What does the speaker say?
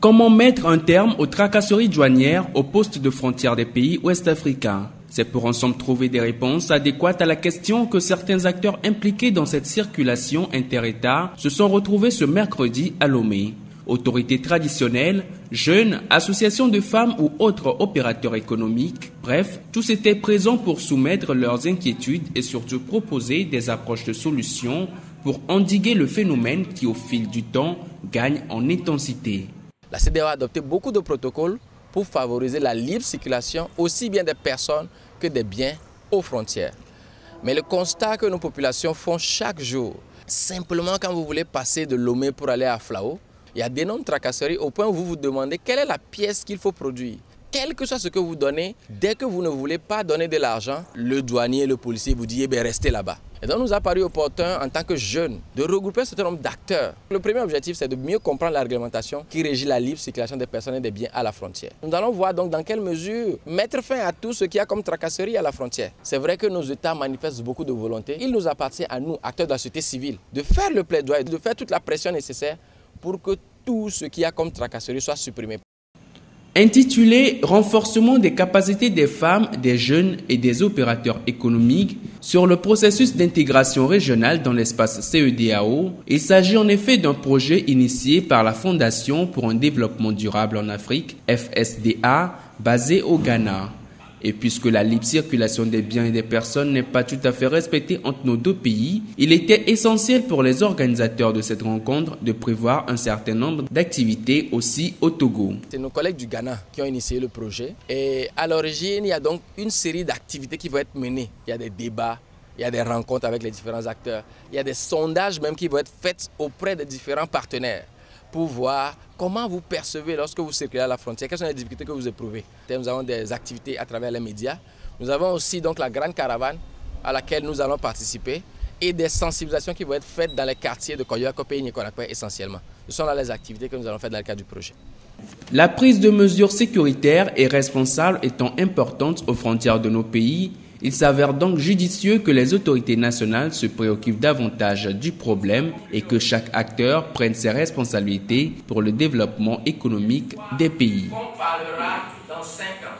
Comment mettre un terme aux tracasseries douanières aux postes de frontière des pays ouest-africains? C'est pour ensemble trouver des réponses adéquates à la question que certains acteurs impliqués dans cette circulation inter-États se sont retrouvés ce mercredi à Lomé. Autorités traditionnelles, jeunes, associations de femmes ou autres opérateurs économiques, bref, tous étaient présents pour soumettre leurs inquiétudes et surtout proposer des approches de solutions pour endiguer le phénomène qui, au fil du temps, gagne en intensité. La CEDEAO a adopté beaucoup de protocoles pour favoriser la libre circulation aussi bien des personnes que des biens aux frontières. Mais le constat que nos populations font chaque jour, simplement quand vous voulez passer de Lomé pour aller à Flao, il y a d'énormes tracasseries au point où vous vous demandez quelle est la pièce qu'il faut produire. Quel que soit ce que vous donnez, dès que vous ne voulez pas donner de l'argent, le douanier, le policier vous dit restez là-bas. Et donc, nous a paru opportun, en tant que jeunes, de regrouper un certain nombre d'acteurs. Le premier objectif, c'est de mieux comprendre la réglementation qui régit la libre circulation des personnes et des biens à la frontière. Nous allons voir donc dans quelle mesure mettre fin à tout ce qu'il y a comme tracasserie à la frontière. C'est vrai que nos États manifestent beaucoup de volonté. Il nous appartient à nous, acteurs de la société civile, de faire le plaidoyer, de faire toute la pression nécessaire pour que tout ce qu'il y a comme tracasserie soit supprimé. Intitulé « Renforcement des capacités des femmes, des jeunes et des opérateurs économiques sur le processus d'intégration régionale dans l'espace CEDEAO », il s'agit en effet d'un projet initié par la Fondation pour un développement durable en Afrique, FSDA, basée au Ghana. Et puisque la libre circulation des biens et des personnes n'est pas tout à fait respectée entre nos deux pays, il était essentiel pour les organisateurs de cette rencontre de prévoir un certain nombre d'activités aussi au Togo. C'est nos collègues du Ghana qui ont initié le projet. Et à l'origine, il y a donc une série d'activités qui vont être menées. Il y a des débats, il y a des rencontres avec les différents acteurs, il y a des sondages même qui vont être faits auprès des différents partenaires pour voir comment vous percevez lorsque vous circulez à la frontière, quelles sont les difficultés que vous éprouvez. Nous avons des activités à travers les médias. Nous avons aussi donc la grande caravane à laquelle nous allons participer et des sensibilisations qui vont être faites dans les quartiers de Koyoako, Pays Nikonakwe essentiellement. Ce sont là les activités que nous allons faire dans le cadre du projet. La prise de mesures sécuritaires et responsables étant importante aux frontières de nos pays, il s'avère donc judicieux que les autorités nationales se préoccupent davantage du problème et que chaque acteur prenne ses responsabilités pour le développement économique des pays. On parlera dans 5 ans.